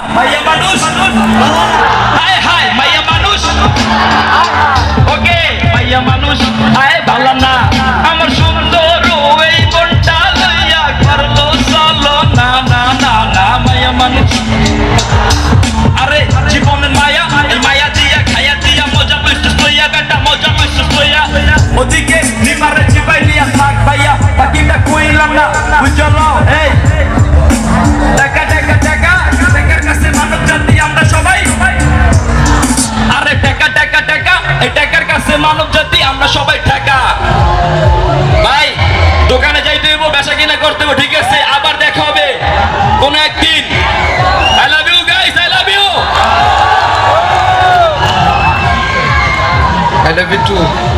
Maya Manus, hai hai Maya Manus, oke Maya Manus, hai balana, amar sundor ei bonta loiya karlo solo na na na na Maya Manus, are জীবনের মায়া এই মায়া দিয়া খায়া দিয়া মজা লইছিস লইয়া বেটা মজা লইছিস লইয়া ওদিকে নিমারে চিপাই নিয়া থাক ভাইয়া বাকিটা কইলাম না বুঝলো এই টাকা টাকা টাকা টাকার কাছে মানব জাতি আমরা সবাই আরে টাকা টাকা টাকা এই টাকার কাছে মানব জাতি আমরা সবাই টাকা ভাই দোকানে যাইতে হইব বেচা কিনা করতে হইব ঠিক আছে আবার দেখা হবে কোন একদিন I love you guys I love you I love you too.